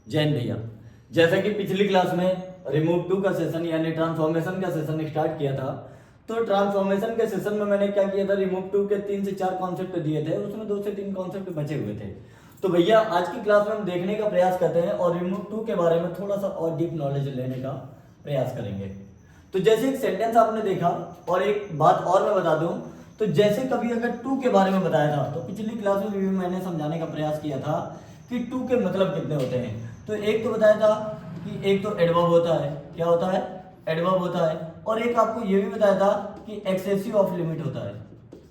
जैन भैया, जैसा कि पिछली क्लास में रिमूव टू का सेशन यानी ट्रांसफॉर्मेशन का सेशन स्टार्ट किया था, तो ट्रांसफॉर्मेशन के सेशन में मैंने क्या किया था, रिमूव टू के 3 से 4 कॉन्सेप्ट दिए थे, उसमें 2 से 3 कॉन्सेप्ट बचे हुए थे। तो भैया आज की क्लास में हम देखने का प्रयास करते हैं और रिमूव टू के बारे में थोड़ा सा और डीप नॉलेज लेने का प्रयास करेंगे। तो जैसे एक सेंटेंस आपने देखा, और एक बात और मैं बता दूं, तो जैसे कभी अगर टू के बारे में बताया था, तो पिछली क्लास में भी मैंने समझाने का प्रयास किया था कि टू के मतलब कितने होते हैं। तो एक तो बताया था कि एक तो एडवर्ब होता है, क्या होता है, एडवर्ब होता है, और एक आपको ये भी बताया था कि एक्सेसिव ऑफ लिमिट होता है।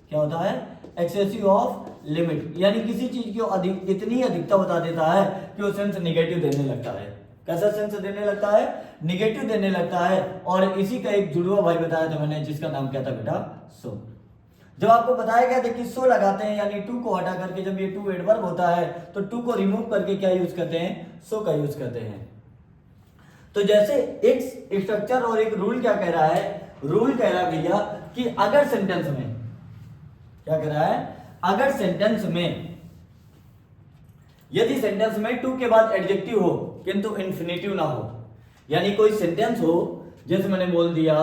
क्या होता है, एक्सेसिव ऑफ लिमिट, यानी किसी चीज की अधिक इतनी अधिकता बता देता है कि वो सेंस निगेटिव देने लगता है। कैसा सेंस देने लगता है, निगेटिव देने लगता है। और इसी का एक जुड़वा भाई बताया था मैंने, जिसका नाम क्या था बेटा, सो। जब आपको बताया गया था कि सो लगाते हैं यानी टू को हटा करके, जब ये टू एडवर्ब होता है तो टू को रिमूव करके क्या यूज करते हैं, सो का यूज करते हैं। तो जैसे एक स्ट्रक्चर और एक रूल क्या कह रहा है, रूल कह रहा है भैया कि अगर सेंटेंस में, क्या कह रहा है, अगर सेंटेंस में, यदि सेंटेंस में टू के बाद एडजेक्टिव हो किंतु इंफिनिटिव ना हो, यानी कोई सेंटेंस हो जैसे मैंने बोल दिया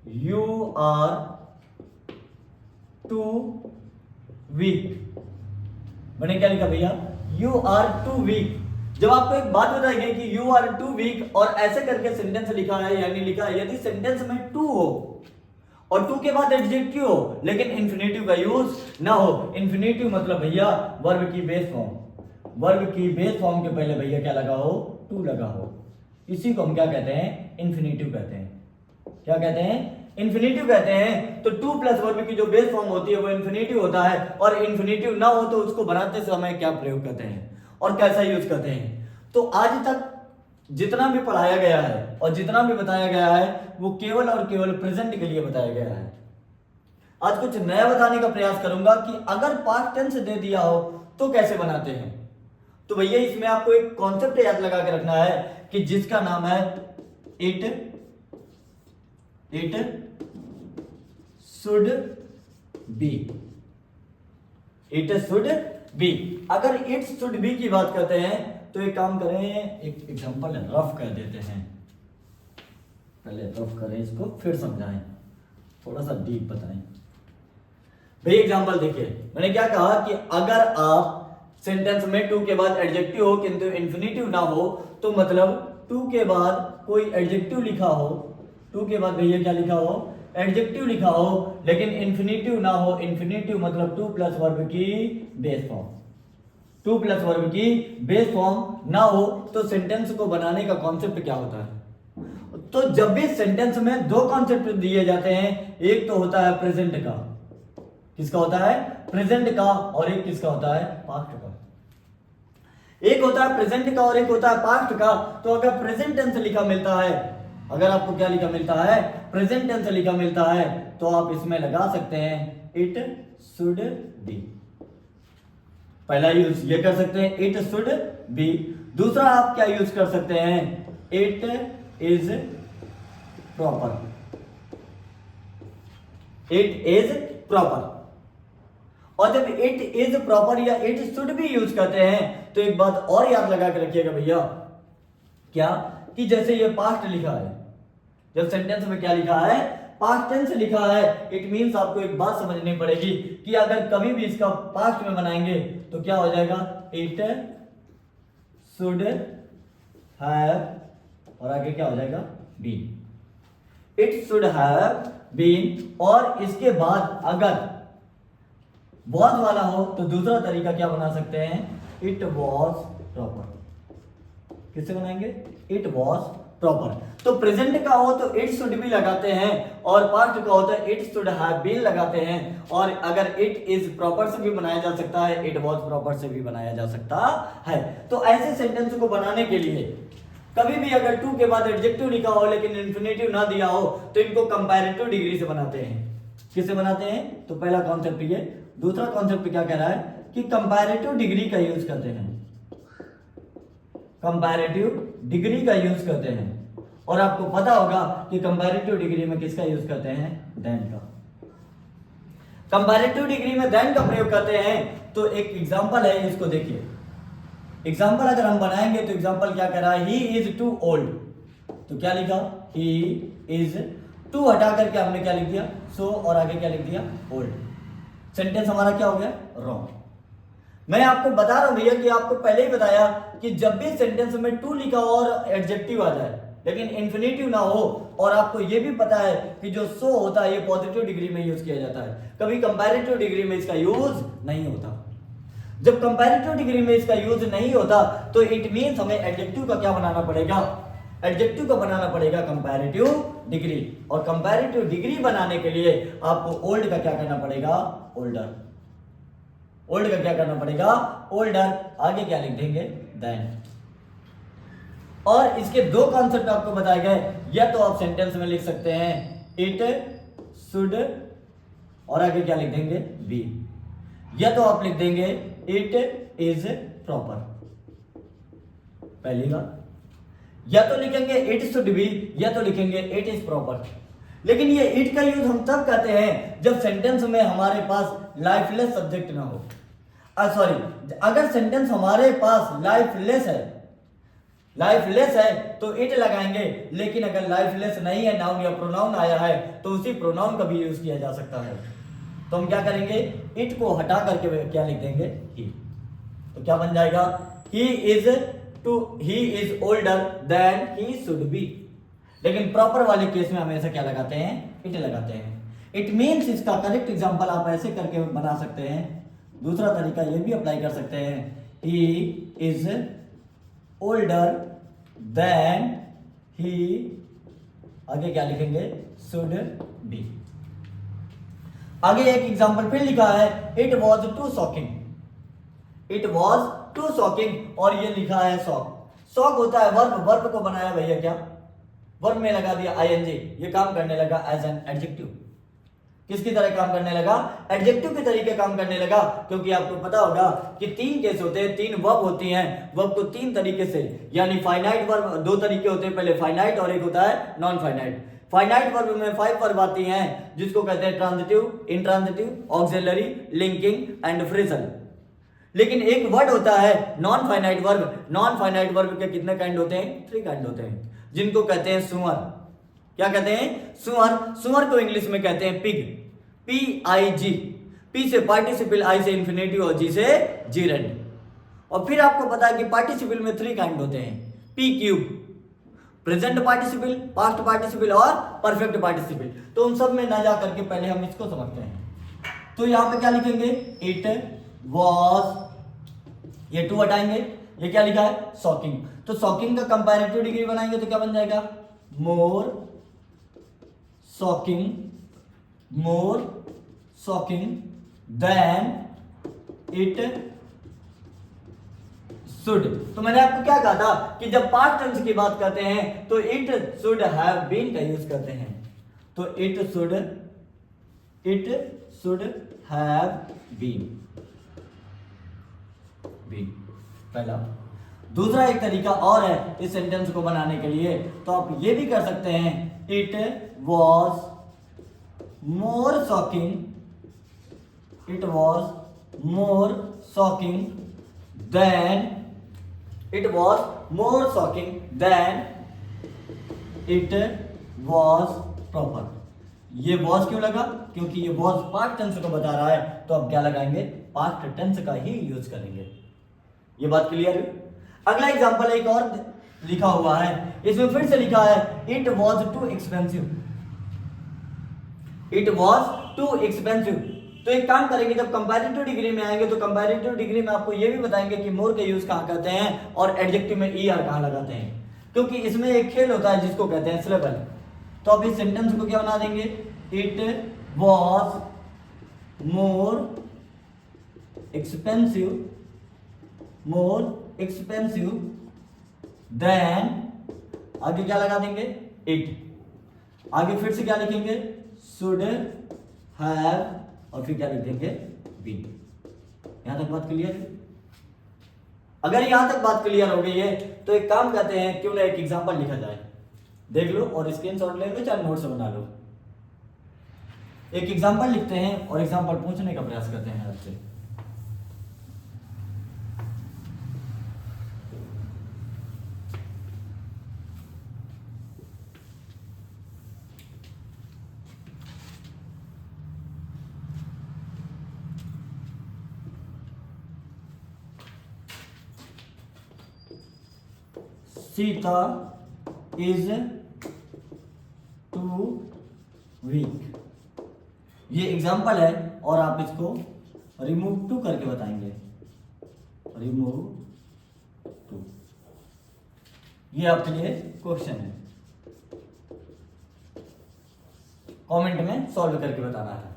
यू आर टू वीक, मैंने क्या लिखा भैया, यू आर टू वीक। जब आपको एक बात बताई गई कि यू आर टू वीक और ऐसे करके सेंटेंस लिखा है, यानी लिखा है यदि सेंटेंस में टू हो और टू के बाद एडजेक्टिव हो लेकिन इंफिनिटिव का यूज ना हो। इंफिनिटिव मतलब भैया वर्ब की बेस फॉर्म, वर्ब की बेस फॉर्म के पहले भैया क्या लगा हो, टू लगा हो। इसी को हम क्या कहते हैं, इंफिनिटिव कहते हैं। क्या कहते हैं, इंफिनिटिव कहते हैं। तो टू प्लस वर्ब की जो बेस फॉर्म होती है वो इंफिनिटिव होता है, और इंफिनिटिव ना हो तो उसको बनाते समय क्या प्रयोग करते हैं और कैसा यूज करते हैं। तो आज तक जितना भी पढ़ाया गया है और जितना भी बताया गया है वो केवल और केवल प्रेजेंट के लिए बताया गया है। आज कुछ नया बताने का प्रयास करूंगा कि अगर पास्ट टेंस दे दिया हो तो कैसे बनाते हैं। तो भैया इसमें आपको एक कॉन्सेप्ट याद लगा के रखना है कि जिसका नाम है it should be. It should be, अगर इट शुड बी की बात करते हैं तो एक काम करें, एक एग्जांपल रफ कर देते हैं। पहले रफ करें इसको, फिर समझाएं, थोड़ा सा डीप बताएं। भाई एग्जांपल देखिए, मैंने क्या कहा कि अगर आप सेंटेंस में टू के बाद एडजेक्टिव हो किंतु इंफिनिटिव ना हो, तो मतलब टू के बाद कोई एडजेक्टिव लिखा हो, टू के बाद भैया क्या लिखा हो, एडजेक्टिव लिखा हो, लेकिन इंफिनिटिव ना हो। इंफिनिटिव मतलब टू प्लस वर्ब की base form, two plus verb की बेस फॉर्म ना हो, तो सेंटेंस को बनाने का कॉन्सेप्ट क्या होता है। तो जब भी सेंटेंस में दो कॉन्सेप्ट दिए जाते हैं, एक तो होता है प्रेजेंट का, किसका होता है, प्रेजेंट का, और एक किसका होता है, पास्ट का। एक होता है प्रेजेंट का और एक होता है पास्ट का। तो अगर प्रेजेंट टेंस लिखा मिलता है, अगर आपको क्या लिखा मिलता है, प्रेजेंट टेंस लिखा मिलता है, तो आप इसमें लगा सकते हैं इट शुड बी। पहला यूज ये कर सकते हैं इट शुड बी। दूसरा आप क्या यूज कर सकते हैं, it is proper, it is proper. और जब इट इज प्रॉपर या इट शुड बी यूज करते हैं तो एक बात और याद लगा के रखिएगा भैया, क्या, कि जैसे ये पास्ट लिखा है, जब सेंटेंस में क्या लिखा है, पास्ट टेंस लिखा है, इट मींस आपको एक बात समझनी पड़ेगी कि अगर कभी भी इसका पास्ट में बनाएंगे तो क्या हो जाएगा, इट शुड हैव, और आगे क्या हो जाएगा, been. It should have been, और इसके बाद अगर वॉज वाला हो तो दूसरा तरीका क्या बना सकते हैं, इट वॉज प्रॉपर। किससे बनाएंगे, इट वॉज प्रॉपर। तो प्रेजेंट का हो तो इट शुड बी लगाते हैं, और पास्ट का होता है इट शुड हैव बीन लगाते हैं। और अगर इट इज प्रॉपर से भी बनाया जा सकता है, इट वॉज प्रॉपर से भी बनाया जा सकता है। तो ऐसे सेंटेंस को बनाने के लिए कभी भी अगर टू के बाद एडजेक्टिव लिखा हो लेकिन इंफिनिटिव ना दिया हो, तो इनको कंपैरेटिव डिग्री से बनाते हैं। किससे बनाते हैं, तो पहला कॉन्सेप्ट ये। दूसरा कॉन्सेप्ट क्या कह रहा है कि कंपैरेटिव डिग्री का यूज करते हैं, कंपैरेटिव डिग्री का यूज करते हैं। और आपको पता होगा कि कंपैरेटिव डिग्री में किसका यूज करते हैं, देन का। कंपैरेटिव डिग्री में देन का प्रयोग करते हैं। तो एक एग्जांपल है, इसको देखिए, एग्जाम्पल अगर हम बनाएंगे तो एग्जाम्पल क्या कह रहा है, ही इज टू ओल्ड, तो क्या लिखा, ही इज टू हटा करके हमने क्या लिख दिया, सो, और आगे क्या लिख दिया, ओल्ड। सेंटेंस हमारा क्या हो गया, रॉन्ग। मैं आपको बता रहा हूं भैया कि आपको पहले ही बताया कि जब भी सेंटेंस में टू लिखा हो और एडजेक्टिव आ जाए लेकिन इन्फिनेटिव ना हो, और आपको यह भी पता है कि जो सो होता है ये पॉजिटिव डिग्री में यूज किया जाता है, कभी कंपैरेटिव डिग्री में इसका यूज नहीं होता। जब कंपैरेटिव डिग्री में इसका यूज नहीं होता तो इट मींस हमें एडजेक्टिव का क्या बनाना पड़ेगा, एडजेक्टिव का बनाना पड़ेगा कंपैरेटिव डिग्री, और कंपैरेटिव डिग्री बनाने के लिए आपको ओल्ड का क्या करना पड़ेगा, ओल्डर। ओल्ड का क्या करना पड़ेगा, ओल्डर, आगे क्या लिख देंगे, देन। और इसके दो कॉन्सेप्ट आपको बताए गए, या तो आप सेंटेंस में लिख सकते हैं इट शुड, और आगे क्या लिख देंगे, बी, या तो आप लिख देंगे इट इज प्रॉपर, पहली बात, या तो लिखेंगे इट शुड बी, या तो लिखेंगे इट इज प्रॉपर। लेकिन ये इट का यूज हम तब करते हैं जब सेंटेंस में हमारे पास लाइफलेस सब्जेक्ट ना हो, सॉरी, अगर सेंटेंस हमारे पास लाइफलेस है तो इट लगाएंगे, लेकिन अगर लाइफलेस नहीं है, नाउन या प्रोनाउन आया है तो उसी प्रोनाउन का भी यूज किया जा सकता है। तो हम क्या करेंगे, इट को हटा करके क्या लिख देंगे, ही, तो क्या बन जाएगा, he is older than he should be. लेकिन प्रॉपर वाले केस में हमेशा क्या लगाते हैं, इट लगाते हैं। इट मीन्स इसका करेक्ट एग्जांपल आप ऐसे करके बना सकते हैं। दूसरा तरीका ये भी अप्लाई कर सकते हैं, he is older than he, आगे क्या लिखेंगे, शुड बी। आगे एक एग्जांपल फिर लिखा है, it was too shocking, it was too shocking, और ये लिखा है शॉक। शॉक होता है वर्ब, वर्ब को बनाया भैया क्या, वर्ब में लगा दिया आईएनजी, ये काम करने लगा एज एन एडजेक्टिव। किसकी तरह काम करने लगा, एडजेक्टिव के तरीके काम करने लगा, क्योंकि आपको पता होगा कि तीन केस होते हैं, तीन वर्ब होती हैं, वर्ब को तीन तरीके से, यानी फाइनाइट वर्ब दो तरीके होते हैं, पहले फाइनाइट और एक होता है नॉन फाइनाइट। फाइनाइट वर्ब में 5 वर्ब आती हैं जिसको कहते हैं transitive, intransitive, auxiliary, linking and phrasal. लेकिन एक वर्ड होता है non finite verb. Non finite verb के कितने काइंड होते हैं, 3 काइंड होते हैं, जिनको कहते हैं सुअर। क्या कहते हैं, सुअर। सुअर को इंग्लिश में कहते हैं पिग, PIG, P से पार्टिसिपल, I से इंफिनिटिव और G से जीरेंड। और फिर आपको पता है कि पार्टिसिपल में 3 काइंड होते हैं, PQ, present participle, past participle और परफेक्ट पार्टिसिपल। तो उन सब में ना जा करके पहले हम इसको समझते हैं। तो यहां पे क्या लिखेंगे, इट वॉज, ये टू हटाएंगे, ये क्या लिखा है, शॉकिंग। तो शॉकिंग का कंपैरेटिव डिग्री बनाएंगे तो क्या बन जाएगा, more shocking, more shocking than it should. तो मैंने आपको क्या कहा था कि जब पास्ट टेंस की बात करते हैं तो इट शुड हैव बीन का यूज करते हैं। तो इट शुड हैव बीन, पहला। दूसरा एक तरीका और है इस सेंटेंस को बनाने के लिए, तो आप ये भी कर सकते हैं, it was more shocking, it was more shocking than, it was more shocking than it was proper. ये वॉज क्यों लगा, क्योंकि ये वॉज पास्ट टेंस को बता रहा है, तो अब क्या लगाएंगे, पास्ट टेंस का ही यूज करेंगे। ये बात क्लियर है। अगला एग्जांपल एक और लिखा हुआ है, इसमें फिर से लिखा है, it was too expensive, it was too expensive. तो एक काम करेंगे, जब कंपैरेटिव डिग्री में आएंगे तो कंपैरेटिव डिग्री में आपको ये भी बताएंगे कि मोर का यूज कहां करते हैं और एडजेक्टिव में ER कहां लगाते हैं, क्योंकि इसमें एक खेल होता है जिसको कहते हैं सिलेबल। तो अब इस सेंटेंस को क्या बना देंगे, it was more expensive, more expensive than, आगे क्या लगा देंगे, इट। आगे फिर से क्या लिखेंगे, शुड हैव, और फिर क्या लिख देंगे, बीन। यहां तक बात क्लियर है। अगर यहां तक बात क्लियर हो गई है तो एक काम करते हैं, क्यों ना एक एग्जांपल लिखा जाए, देख लो और स्क्रीनशॉट ले लो, चाहे नोट से बना लो। एक एग्जांपल लिखते हैं और एग्जांपल पूछने का प्रयास करते हैं आपसे। Sita is too weak. ये एग्जाम्पल है और आप इसको रिमूव टू करके बताएंगे, रिमूव टू। ये आपके लिए क्वेश्चन है, कमेंट में सॉल्व करके बताना है।